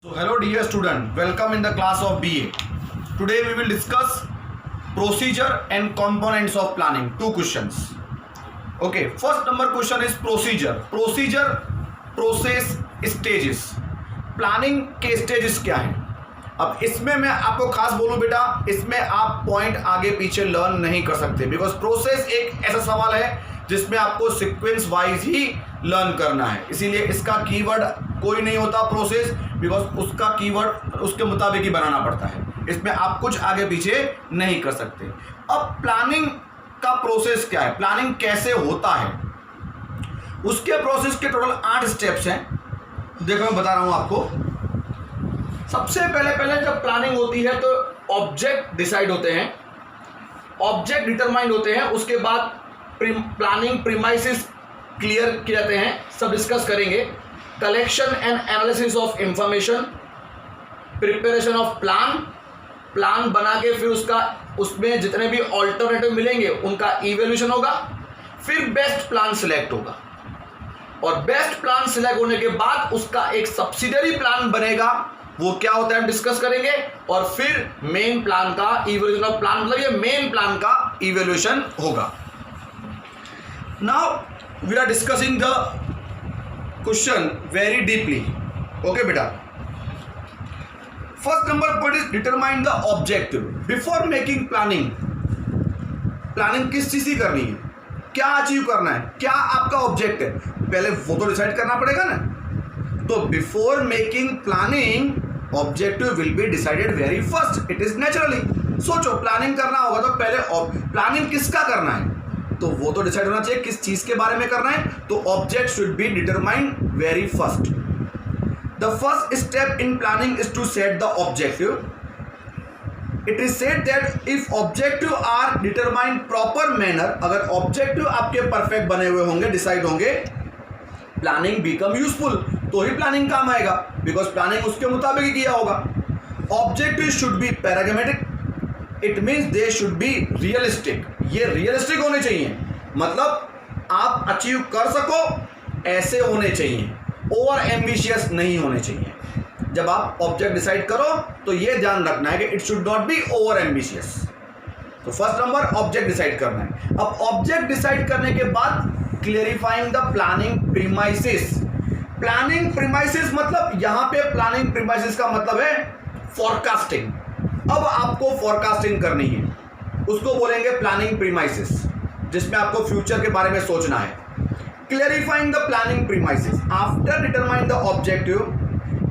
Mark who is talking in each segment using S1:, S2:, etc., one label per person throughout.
S1: So hello dear student, welcome in the class of BA. Today we will discuss procedure and components of planning. Two questions. Okay, first number question is procedure. Procedure, process, stages. Planning के stages क्या है? अब इसमें मैं आपको खास बोलूं बेटा, इसमें आप पॉइंट आगे पीछे लर्न नहीं कर सकते बिकॉज प्रोसेस एक ऐसा सवाल है जिसमें आपको सीक्वेंस वाइज ही लर्न करना है, इसीलिए इसका कीवर्ड कोई नहीं होता प्रोसेस बिकॉज उसका कीवर्ड उसके मुताबिक ही बनाना पड़ता है, इसमें आप कुछ आगे पीछे नहीं कर सकते। अब प्लानिंग का प्रोसेस क्या है, प्लानिंग कैसे होता है, उसके प्रोसेस के टोटल 8 स्टेप्स हैं। देखो मैं बता रहा हूं आपको। सबसे पहले जब प्लानिंग होती है तो ऑब्जेक्ट डिसाइड होते हैं, ऑब्जेक्ट डिटरमाइंड होते हैं, उसके बाद प्लानिंग प्रीमाइसेस क्लियर किए जाते हैं, सब डिस्कस करेंगे। Collection and analysis of information, preparation of plan बना के फिर उसमें जितने भी ऑल्टरनेटिव मिलेंगे उनका इवैल्यूएशन होगा, फिर बेस्ट प्लान सिलेक्ट होगा और बेस्ट प्लान सिलेक्ट होने के बाद उसका एक सब्सिडियरी प्लान बनेगा, वो क्या होता है हम डिस्कस करेंगे, और फिर मेन प्लान का इवैल्यूएशन ऑफ प्लान, मतलब ये मेन प्लान का इवैल्यूएशन होगा। Now we are discussing the question very deeply. Okay बेटा, first number point is determine the objective before making planning. Planning किस चीज की करनी है, क्या अचीव करना है, क्या आपका ऑब्जेक्ट है, पहले वो तो डिसाइड करना पड़ेगा ना। तो before making planning objective will be decided very first, it is naturally. सोचो प्लानिंग करना होगा तो पहले प्लानिंग किसका करना है, तो वो तो डिसाइड होना चाहिए किस चीज के बारे में करना है, तो object should be determined very first. The first step in planning is to set the objective. It is said that if objective are determined proper manner, अगर ऑब्जेक्टिव आपके परफेक्ट बने हुए होंगे, डिसाइड होंगे, प्लानिंग बिकम यूजफुल, तो ही planning काम आएगा because planning उसके मुताबिक ही किया होगा। Objective should be pragmatic, it means they should be realistic, ये रियलिस्टिक होने चाहिए, मतलब आप अचीव कर सको ऐसे होने चाहिए, ओवर एम्बिशियस नहीं होने चाहिए। जब आप ऑब्जेक्ट डिसाइड करो तो ये ध्यान रखना है कि it should not be over ambitious. तो फर्स्ट नंबर ऑब्जेक्ट डिसाइड करना है। अब ऑब्जेक्ट डिसाइड करने के बाद clarifying the planning premises. Planning premises मतलब यहां पे प्लानिंग प्रीमाइसेस का मतलब है फॉरकास्टिंग। अब आपको फॉरकास्टिंग करनी है, उसको बोलेंगे प्लानिंग प्रीमाइसेस, जिसमें आपको फ्यूचर के बारे में सोचना है। Clarifying the planning premises after determine the objective,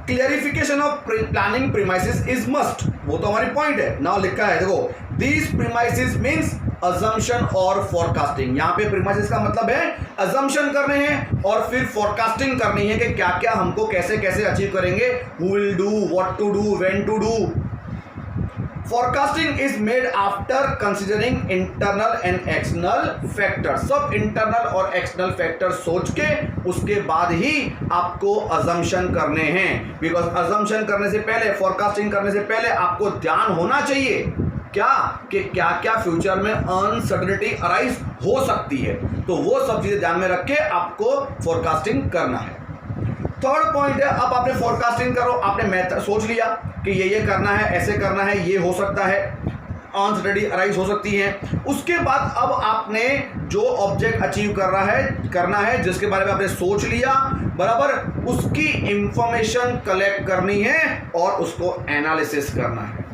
S1: clarification of planning premises is must, वो तो हमारी पॉइंट है। नाउ लिखा है देखो, दीज प्रीमाइसेस मींस अजम्पशन और फॉरकास्टिंग। यहाँ पे प्रीमाइसेस का मतलब है अजम्पशन करने हैं और फिर फॉरकास्टिंग करनी है कि क्या क्या हमको कैसे कैसे अचीव करेंगे, who will do, what to do, when to do. Forecasting is made after considering internal and external factors। सब internal और external factors सोच के उसके बाद ही आपको assumption करने हैं, because assumption करने से पहले, forecasting करने से पहले आपको ध्यान होना चाहिए क्या कि क्या क्या फ्यूचर में अनसर्टेनिटी अराइज हो सकती है, तो वो सब चीजें ध्यान में रख के आपको फोरकास्टिंग करना है। थर्ड पॉइंट है, अब आपने फोरकास्टिंग करो, आपने मेथड सोच लिया कि ये करना है, ऐसे करना है, ये हो सकता है, अनसर्टेनिटी अराइज हो सकती है। उसके बाद अब आपने जो ऑब्जेक्ट अचीव करना है जिसके बारे में आपने सोच लिया बराबर, उसकी इंफॉर्मेशन कलेक्ट करनी है और उसको एनालिसिस करना है।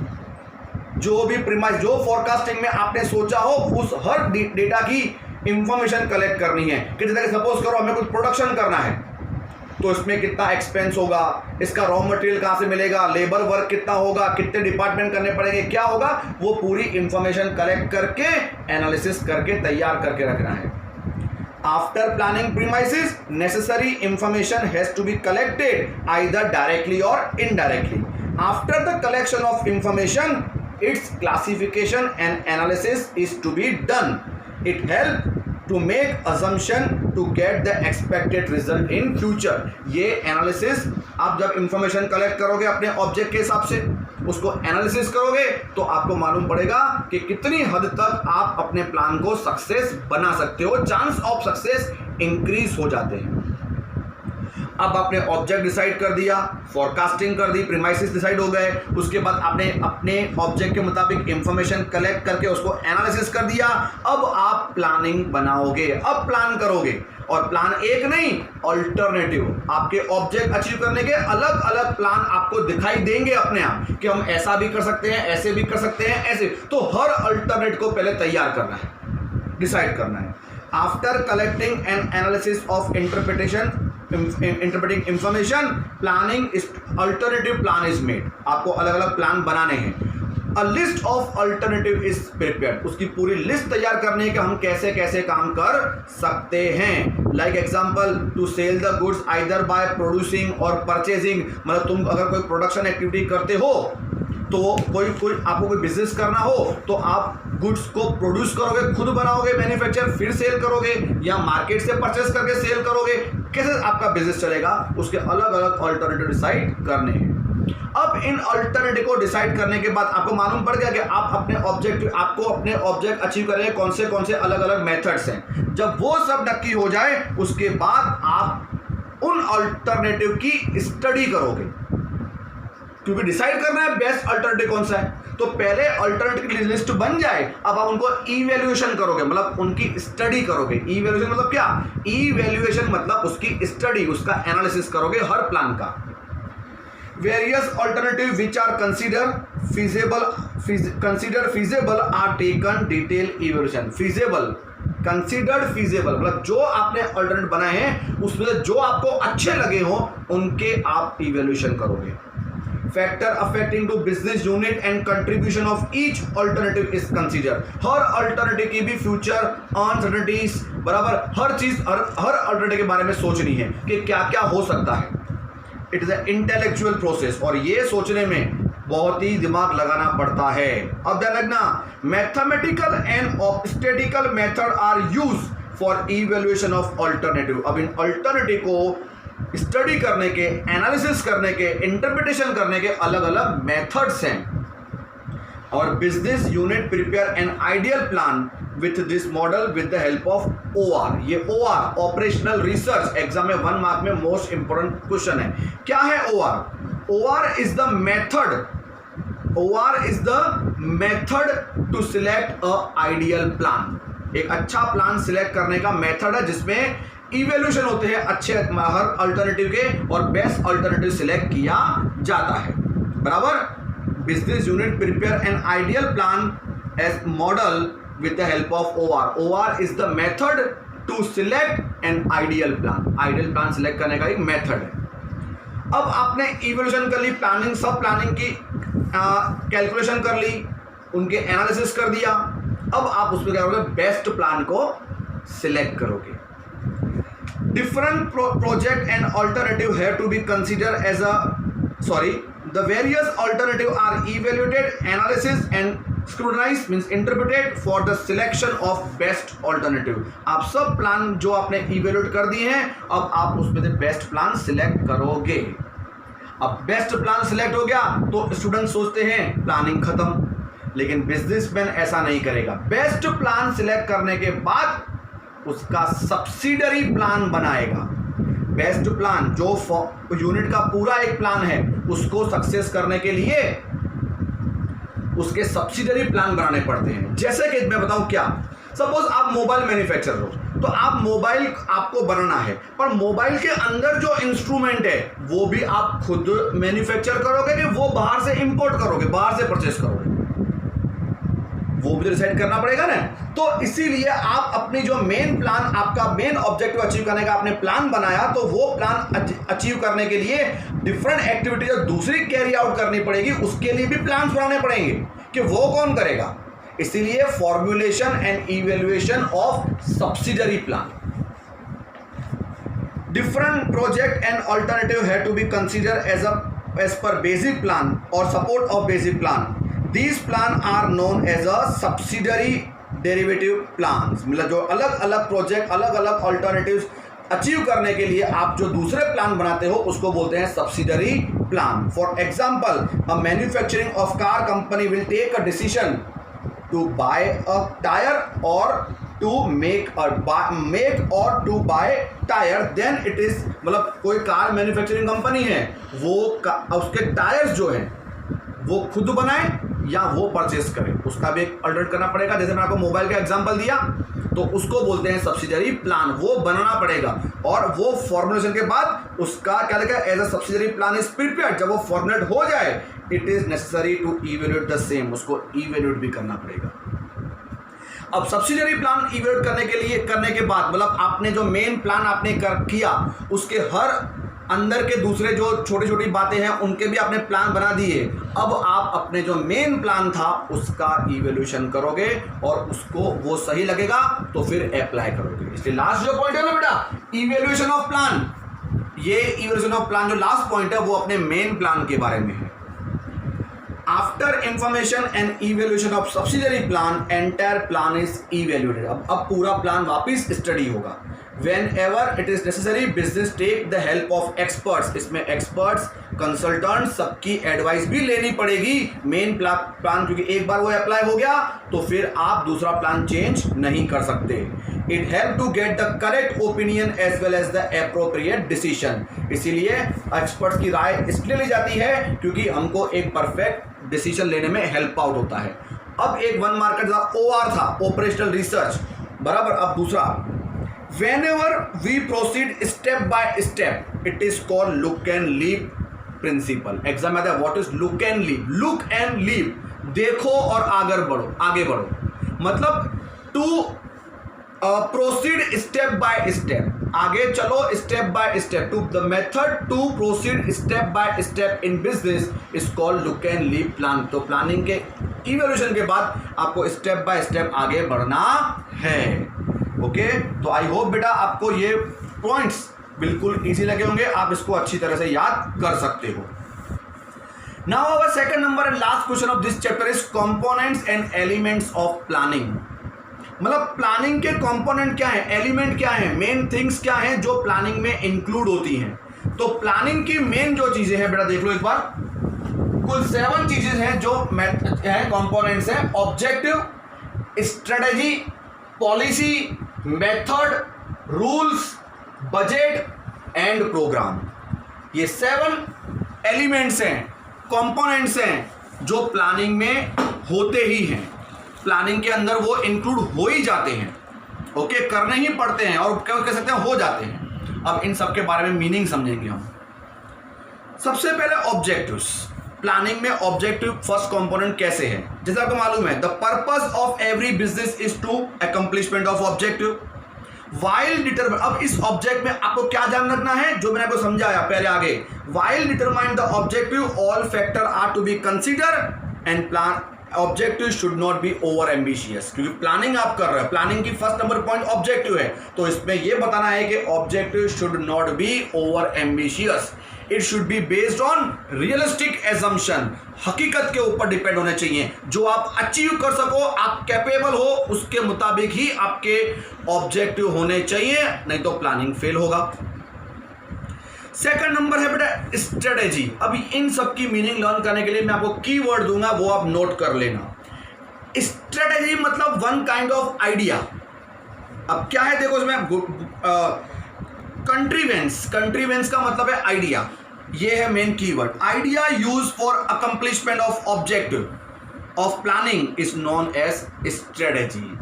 S1: जो भी प्रीमाइस, जो फोरकास्टिंग में आपने सोचा हो, उस हर डेटा की इंफॉर्मेशन कलेक्ट करनी है। कि जैसे सपोज करो हमें कुछ प्रोडक्शन करना है, तो इसमें कितना एक्सपेंस होगा, इसका रॉ मटेरियल कहाँ से मिलेगा, लेबर वर्क कितना होगा, कितने डिपार्टमेंट करने पड़ेंगे, क्या होगा, वो पूरी इंफॉर्मेशन कलेक्ट करके एनालिसिस करके तैयार करके रखना है। After planning premises necessary information has to be collected either directly और indirectly. After the collection of information its classification and analysis is to be done. It helps to make assumption to get the expected result in future। ये analysis आप जब information collect करोगे अपने object के हिसाब से, उसको एनालिसिस करोगे तो आपको मालूम पड़ेगा कि कितनी हद तक आप अपने प्लान को सक्सेस बना सकते हो, चांस ऑफ सक्सेस इंक्रीज हो जाते हैं। अब आपने ऑब्जेक्ट डिसाइड कर दिया, फोरकास्टिंग कर दी, प्रीमाइसेस डिसाइड हो गए, उसके बाद आपने अपने ऑब्जेक्ट के मुताबिक इंफॉर्मेशन कलेक्ट करके उसको एनालिसिस कर दिया। अब आप प्लानिंग बनाओगे, अब प्लान करोगे, और प्लान एक नहीं, अल्टरनेटिव, आपके ऑब्जेक्ट अचीव करने के अलग अलग प्लान आपको दिखाई देंगे अपने आप, कि हम ऐसा भी कर सकते हैं, ऐसे भी कर सकते हैं, ऐसे। तो हर अल्टरनेट को पहले तैयार करना है, डिसाइड करना है। After collecting and analysis of interpreting information, planning alternative plan is made. आपको अलग अलग प्लान बनाने हैं। A list of alternative is prepared, उसकी पूरी लिस्ट तैयार करने के हम कैसे कैसे काम कर सकते हैं। Like example, to sell the goods either by producing और परचेजिंग, मतलब तुम अगर कोई प्रोडक्शन एक्टिविटी करते हो तो आपको कोई बिजनेस करना हो तो आप गुड्स को प्रोड्यूस करोगे, खुद बनाओगे, मैन्युफैक्चर, फिर सेल करोगे, या मार्केट से परचेस करके सेल करोगे। कैसे आपका बिजनेस चलेगा, उसके अलग अलग अल्टरनेटिव डिसाइड करने हैं। अब इन अल्टरनेटिव को डिसाइड करने के बाद आपको मालूम पड़ गया कि आपको अपने ऑब्जेक्ट अचीव करने के कौन से अलग अलग मेथड्स हैं। जब वो सब नक्की हो जाए, उसके बाद आप उन अल्टरनेटिव की स्टडी करोगे, क्योंकि डिसाइड करना है बेस्ट अल्टरनेटिव कौन सा है। तो पहले अल्टरनेटिव की लिस्ट बन जाए, अब आप उनको इवैल्यूएशन करोगे, मतलब उनकी स्टडी करोगे। इवैल्यूएशन मतलब क्या? इवैल्यूएशन मतलब उसकी स्टडी, उसका एनालिसिस करोगे हर प्लान का। Various alternatives which are considered feasible are taken detailed evaluation. considered feasible मतलब जो आपने अल्टरनेटिव बनाए हैं उसमें से जो आपको अच्छे लगे हो उनके आप इवैल्यूएशन करोगे। Factor affecting to business unit and contribution of each alternative is consider. हर अल्टरनेटिव की भी फ्यूचर अनसर्टेनिटीज, बराबर हर चीज, हर अल्टरनेटिव के बारे में सोचनी है कि क्या क्या हो सकता है। It is a intellectual process, और ये सोचने में बहुत ही दिमाग लगाना पड़ता है। अब ध्यान रखना, mathematical and statistical method are use for evaluation of alternative. अब इन अल्टरनेटिव को स्टडी करने के, एनालिसिस करने के, इंटरप्रिटेशन करने के अलग अलग मेथड्स हैं। और business unit prepare an ideal plan with this model with the help of OR। ये OR ऑपरेशनल रिसर्च, एग्जाम में 1 मार्क में मोस्ट इंपोर्टेंट क्वेश्चन है। क्या है OR? OR is the method to select a ideal plan. एक अच्छा plan select करने का मेथड है जिसमें इवैल्यूएशन होते हैं अच्छे हर अल्टरनेटिव के, और बेस्ट अल्टरनेटिव सिलेक्ट किया जाता है, बराबर। Business unit prepare an ideal plan as model with the help of OR. OR is the method to select an ideal plan. Ideal plan select करने का एक मेथड है। अब आपने इवैल्यूएशन कर ली, प्लानिंग, सब प्लानिंग की कैलकुलेशन कर ली, उनके एनालिसिस कर दिया। अब आप उसमें क्या करोगे? बेस्ट प्लान को सिलेक्ट करोगे। Different project and alternative have to be consider as the various alternatives are evaluated, analysis and scrutinized means interpreted for the selection of best alternative. आप सब प्लान जो आपने इवेल्यूएट कर दिए हैं, अब आप उसमें से बेस्ट प्लान सिलेक्ट करोगे। अब बेस्ट प्लान सिलेक्ट हो गया तो स्टूडेंट सोचते हैं प्लानिंग खत्म, लेकिन बिजनेसमैन ऐसा नहीं करेगा। बेस्ट प्लान सिलेक्ट करने के बाद उसका सब्सिडरी प्लान बनाएगा। बेस्ट प्लान जो यूनिट का पूरा एक प्लान है, उसको सक्सेस करने के लिए उसके सब्सिडरी प्लान बनाने पड़ते हैं। जैसे कि मैं बताऊं, क्या सपोज आप मोबाइल मैन्युफैक्चरर हो, तो आप मोबाइल आपको बनाना है, पर मोबाइल के अंदर जो इंस्ट्रूमेंट है वो भी आप खुद मैन्युफैक्चर करोगे कि वो बाहर से इंपोर्ट करोगे, बाहर से परचेस करोगे, वो भी तो डिसाइड करना पड़ेगा ना। तो इसीलिए आप अपनी जो मेन प्लान, आपका मेन ऑब्जेक्टिव अचीव करने का आपने प्लान बनाया, तो वो प्लान अचीव करने के लिए डिफरेंट एक्टिविटीज दूसरी कैरी आउट करनी पड़ेगी, उसके लिए भी प्लान बनाने पड़ेंगे कि वो कौन करेगा। इसीलिए formulation and evaluation of subsidiary plan. Different project and alternative have to be consider as per basic plan और support of basic plan. These plans are known as a subsidiary derivative plans। मतलब जो अलग अलग project, अलग अलग alternatives achieve करने के लिए आप जो दूसरे प्लान बनाते हो उसको बोलते हैं subsidiary plan. For example, a manufacturing of car company will take a decision to buy a tyre और टू मेक और to buy tyre, then it is, मतलब कोई कार मैन्युफैक्चरिंग कंपनी है, वो उसके टायर्स जो हैं वो खुद बनाए या वो परचेस करें, उसका भी एक अल्टरनेट करना पड़ेगा। जैसे मैंने आपको मोबाइल का एग्जांपल दिया, तो उसको बोलते हैं सब्सिडरी प्लान, वो बनाना पड़ेगा। और वो फॉर्मुलेशन के बाद उसका क्या लिखा है, as a subsidiary plan is prepared, जब वो फॉर्मुलेट हो जाए it is necessary to evaluate the same, उसको इवैल्यूएट भी करना पड़ेगा। अब सब्सिडरी प्लान इवैल्यूएट करने के बाद, मतलब आपने जो मेन प्लान आपने किया, उसके हर अंदर के दूसरे जो छोटी छोटी बातें हैं उनके भी आपने प्लान बना दिए। अब आप अपने जो मेन प्लान था उसका इवैल्यूएशन करोगे और उसको वो सही लगेगा तो फिर अप्लाई करोगे। इसलिए लास्ट जो पॉइंट है ना बेटा, इवैल्यूएशन ऑफ प्लान, ये इवैल्यूएशन ऑफ प्लान जो लास्ट पॉइंट है वो अपने मेन प्लान के बारे में है। After information and evaluation of subsidiary plan, entire plan is evaluated. अब पूरा प्लान वापिस स्टडी होगा। Whenever it is necessary, business take the help of experts, इसमें experts, consultants सबकी एडवाइस भी लेनी पड़ेगी मेन प्लान, क्योंकि एक बार वो अप्लाई हो गया तो फिर आप दूसरा प्लान चेंज नहीं कर सकते। It help to get the correct opinion as well as the appropriate decision, इसीलिए एक्सपर्ट्स की राय इसलिए ली जाती है क्योंकि हमको एक परफेक्ट डिसीजन लेने में हेल्प आउट होता है। अब एक 1 मार्कर OR था, ऑपरेशनल रिसर्च, बराबर। अब दूसरा, whenever we proceed step by step, it is called look and leap principle। Exam में आता है what is look and leap. Look and leap, देखो और आगे बढ़ो, मतलब to proceed step by step, आगे चलो step by step. To the method to proceed step by step in business is called look and leap plan. तो planning के evaluation के बाद आपको स्टेप बाय स्टेप आगे बढ़ना है। ओके, तो आई होप बेटा आपको ये पॉइंट्स बिल्कुल इजी लगे होंगे, आप इसको अच्छी तरह से याद कर सकते हो। Now our second number and last question of this chapter is components and elements of planning. मतलब प्लानिंग के कंपोनेंट क्या है, एलिमेंट क्या है, मेन थिंग्स क्या हैं जो प्लानिंग में इंक्लूड होती हैं। तो प्लानिंग की मेन जो चीजें हैं बेटा देख लो एक बार, कुल 7 चीजें हैं जो है कंपोनेंट्स हैं। Objective, strategy, policy, method, rules, budget and programme. ये 7 एलिमेंट्स हैं, कंपोनेंट्स हैं जो प्लानिंग में होते ही हैं, प्लानिंग के अंदर वो इंक्लूड हो ही जाते हैं। ओके, करने ही पड़ते हैं और क्या कह सकते हैं, हो जाते हैं। अब इन सब के बारे में मीनिंग समझेंगे हम। सबसे पहले ऑब्जेक्टिव्स। प्लानिंग में ऑब्जेक्टिव फर्स्ट कंपोनेंट कैसे है, जैसे आपको मालूम है, the purpose of every business is to accomplishment of objective while determine. अब इस ऑब्जेक्ट में आपको क्या ध्यान रखना है, जो मैंने आपको समझाया पहले आगे, while determine the objective all factor are to be consider and plan objective should not be over ambitious. क्योंकि प्लानिंग आप कर रहे हो, प्लानिंग की फर्स्ट नंबर पॉइंट ऑब्जेक्टिव है, तो इसमें यह बताना है कि objective should not be over ambitious, it should be based on realistic assumption, हकीकत के ऊपर डिपेंड होने चाहिए। जो आप अचीव कर सको, आप कैपेबल हो, उसके मुताबिक ही आपके ऑब्जेक्टिव होने चाहिए, नहीं तो प्लानिंग फेल होगा। सेकंड नंबर है बेटा स्ट्रेटेजी। अभी इन सब की मीनिंग लर्न करने के लिए मैं आपको कीवर्ड दूंगा, वो आप नोट कर लेना। स्ट्रेटेजी मतलब वन काइंड ऑफ आइडिया। अब क्या है देखो इसमें, कंट्रीवेंस का मतलब है आइडिया, ये है main keyword. Idea use for accomplishment of objective of planning is known as strategy.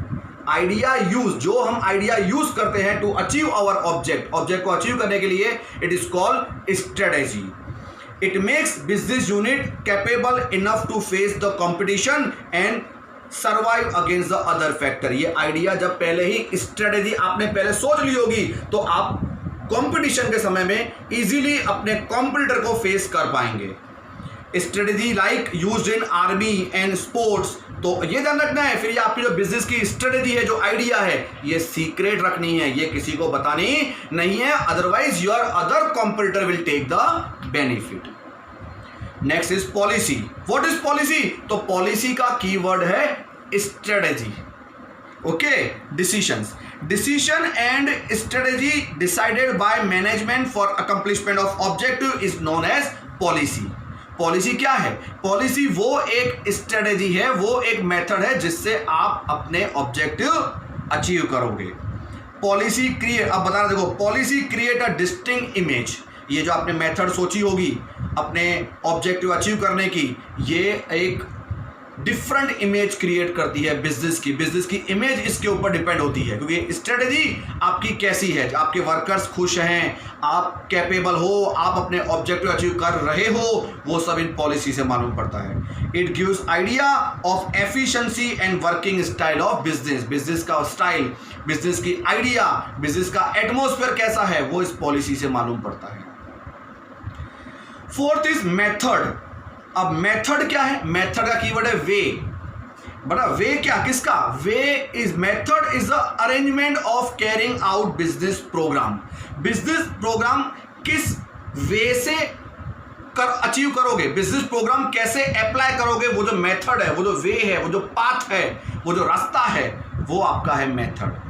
S1: Idea use, जो हम आइडिया यूज करते हैं टू अचीव आवर ऑब्जेक्ट को अचीव करने के लिए, it is called strategy. It makes business unit capable enough to face the competition and survive against the other factor. ये आइडिया जब पहले ही स्ट्रेटेजी आपने पहले सोच ली होगी तो आप कंपटीशन के समय में इजीली अपने कॉम्पिटिटर को फेस कर पाएंगे। Strategy like used in army and sports. तो ये ध्यान रखना है, फिर ये आपकी जो बिजनेस की स्ट्रेटेजी है, जो आइडिया है, ये सीक्रेट रखनी है, ये किसी को बतानी नहीं है, otherwise your other competitor will take the benefit. Next is policy. What is policy? तो पॉलिसी का कीवर्ड है strategy. Okay, decision and strategy decided by management for accomplishment of objective is known as policy. Policy क्या है? Policy वो एक strategy है, वो एक मेथड है जिससे आप अपने ऑब्जेक्टिव अचीव करोगे। पॉलिसी क्रिएट, अब बता रहा देखो, policy create a distinct image. ये जो आपने मेथड सोची होगी अपने ऑब्जेक्टिव अचीव करने की, ये एक डिफरेंट इमेज क्रिएट करती है बिजनेस की इमेज इसके ऊपर डिपेंड होती है, क्योंकि स्ट्रेटेजी आपकी कैसी है, आपके वर्कर्स खुश हैं, आप कैपेबल हो, आप अपने ऑब्जेक्टिव अचीव कर रहे हो, वो सब इन पॉलिसी से मालूम पड़ता है। It gives idea of efficiency and working style of business का स्टाइल, बिजनेस की आइडिया, बिजनेस का एटमोस्फेयर कैसा है, वो इस पॉलिसी से मालूम पड़ता है। Fourth is method. अब मेथड क्या है? मेथड का कीवर्ड है वे। बड़ा वे क्या, किसका? Way is, method is the arrangement of carrying out business programme. Business programme किस वे से अचीव करोगे, बिजनेस प्रोग्राम कैसे अप्लाई करोगे, वो जो मेथड है, वो जो वे है, वो जो पाथ है, वो जो रास्ता है, वो आपका है method.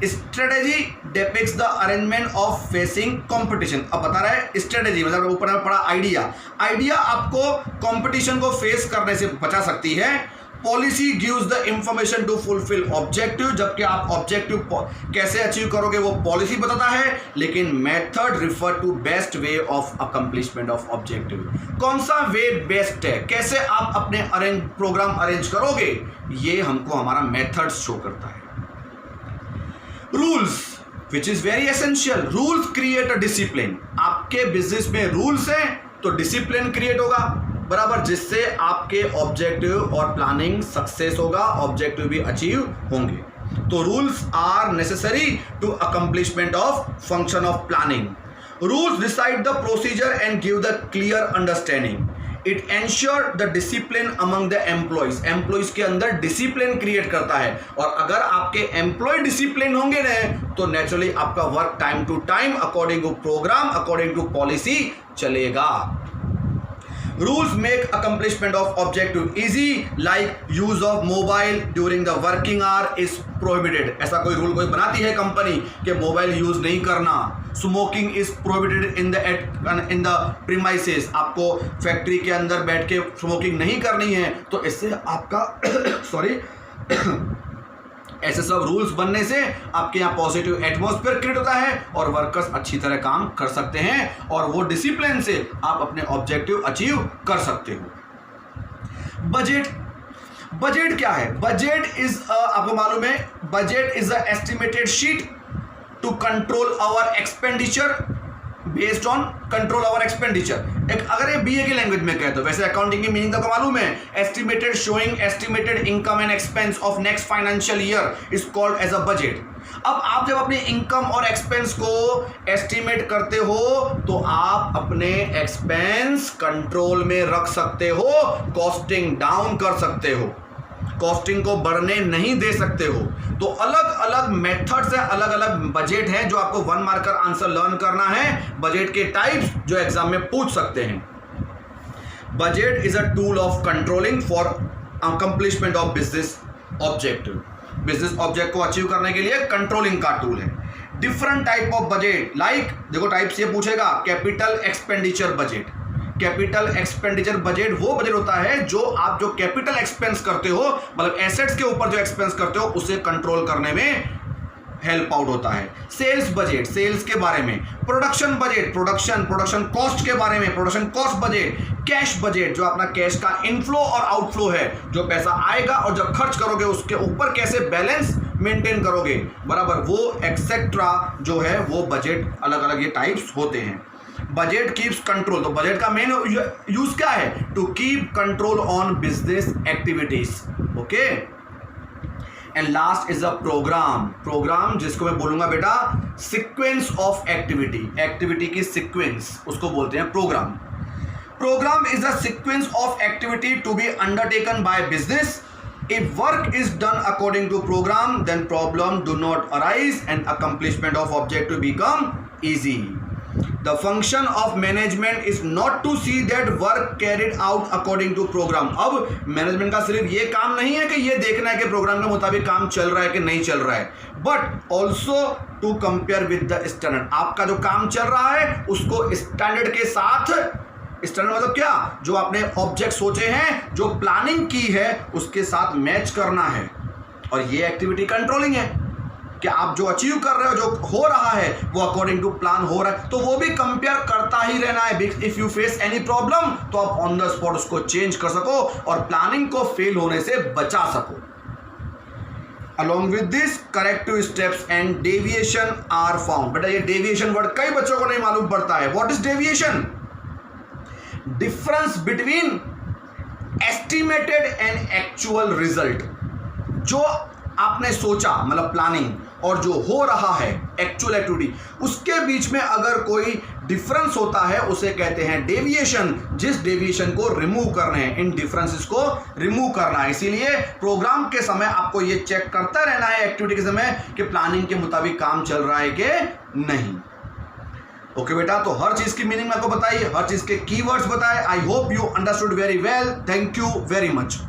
S1: Strategy depicts the arrangement of facing competition. अब बता रहा है स्ट्रेटेजी मतलब ऊपर में पड़ा आइडिया आपको कंपटीशन को फेस करने से बचा सकती है। Policy gives the information to fulfil objective, जबकि आप ऑब्जेक्टिव कैसे अचीव करोगे वो पॉलिसी बताता है, लेकिन method refer to best way of accomplishment of objective. कौन सा वे बेस्ट है, कैसे आप अपने प्रोग्राम अरेंज करोगे, ये हमको हमारा मेथड्स शो करता है। Rules which is very essential. Rules create a discipline. आपके बिजनेस में रूल्स हैं तो डिसिप्लिन क्रिएट होगा, बराबर, जिससे आपके ऑब्जेक्टिव और प्लानिंग सक्सेस होगा, ऑब्जेक्टिव भी अचीव होंगे। तो rules are necessary to accomplishment of function of planning. Rules decide the procedure and give the clear understanding. It ensure the discipline among the employees. Employees के अंदर discipline create करता है, और अगर आपके एम्प्लॉय डिसिप्लिन होंगे ना तो नेचुरली आपका work time to time according to programme, according to policy चलेगा। Rules make accomplishment of objective easy, like use of mobile during the working hour is prohibited. ऐसा कोई रूल कोई बनाती है कंपनी कि मोबाइल यूज नहीं करना। Smoking is prohibited in the premises. आपको फैक्ट्री के अंदर बैठ के स्मोकिंग नहीं करनी है, तो इससे आपका सॉरी ऐसे सब रूल्स बनने से आपके यहाँ पॉजिटिव एटमॉस्फेयर क्रिएट होता है और वर्कर्स अच्छी तरह काम कर सकते हैं, और वो डिसिप्लिन से आप अपने ऑब्जेक्टिव अचीव कर सकते हो। बजट क्या है? बजट इज आपको मालूम है, budget is a estimated sheet to control our expenditure based on control our expenditure. एक अगर ये बीए की लैंग्वेज में कहते हो, वैसे अकाउंटिंग की मीनिंग तो मालूम है। Estimated showing estimated income and expense of next financial year is called as a budget. अब आप जब अपने इनकम और एक्सपेंस को एस्टिमेट करते हो तो आप अपने एक्सपेंस कंट्रोल में रख सकते हो, कॉस्टिंग डाउन कर सकते हो, कॉस्टिंग को बढ़ने नहीं दे सकते हो। तो अलग अलग मेथड्स है, अलग अलग बजट है जो आपको 1 मार्कर आंसर लर्न करना है। बजट के टाइप्स जो एग्जाम में पूछ सकते हैं। Budget is a tool of controlling for accomplishment of business objective. Business object को अचीव करने के लिए कंट्रोलिंग का टूल है। Different type of budget, like देखो टाइप्स ये पूछेगा, capital expenditure budget. Capital expenditure budget वो बजट होता है जो आप जो कैपिटल एक्सपेंस करते हो, मतलब एसेट्स के ऊपर जो एक्सपेंस करते हो, उसे कंट्रोल करने में हेल्प आउट होता है। सेल्स बजट, सेल्स के बारे में। प्रोडक्शन बजट, प्रोडक्शन कॉस्ट के बारे में, production cost budget. Cash budget, जो अपना कैश का इनफ्लो और आउटफ्लो है, जो पैसा आएगा और जब खर्च करोगे उसके ऊपर कैसे बैलेंस मेंटेन करोगे, बराबर, वो एक्सेट्रा जो है वो बजट अलग अलग ये टाइप्स होते हैं। बजट कीप्स कंट्रोल, तो बजट का मेन यूज क्या है? To keep control on business activities. Okay, and last is a programme. Programme जिसको मैं बोलूंगा बेटा सीक्वेंस ऑफ एक्टिविटी, एक्टिविटी की सीक्वेंस, उसको बोलते हैं programme. Programme is a sequence of activity to be undertaken by business. If work is done according to program, then problem do not arise and accomplishment of objective become easy. The function of management is not to see that work carried out according to program. अब management का सिर्फ ये काम नहीं है कि ये देखना है कि प्रोग्राम के मुताबिक काम चल रहा है कि नहीं चल रहा है, but also to compare with the standard. आपका जो काम चल रहा है उसको स्टैंडर्ड के साथ, स्टैंडर्ड मतलब क्या, जो आपने ऑब्जेक्ट सोचे हैं, जो प्लानिंग की है, उसके साथ मैच करना है, और ये एक्टिविटी कंट्रोलिंग है। कि आप जो अचीव कर रहे हो, जो हो रहा है वो अकॉर्डिंग टू प्लान हो रहा है, तो वो भी कंपेयर करता ही रहना है। If you face any problem तो आप ऑन द स्पॉट उसको चेंज कर सको और प्लानिंग को फेल होने से बचा सको। Along with this, corrective steps and deviation are found। बेटा ये डेविएशन वर्ड कई बच्चों को नहीं मालूम पड़ता है। What is deviation? Difference between estimated and actual result। जो आपने सोचा मतलब प्लानिंग और जो हो रहा है एक्चुअल एक्टिविटी, उसके बीच में अगर कोई डिफरेंस होता है उसे कहते हैं डेविएशन। जिस डेविएशन को रिमूव करना है, इन डिफरेंसेस को रिमूव करना है। इसीलिए प्रोग्राम के समय आपको ये चेक करता रहना है एक्टिविटी के समय कि प्लानिंग के मुताबिक काम चल रहा है कि नहीं। ओके बेटा, तो हर चीज की मीनिंग आपको बताइए, हर चीज के कीवर्ड्स बताए। I hope you understood very well. Thank you very much.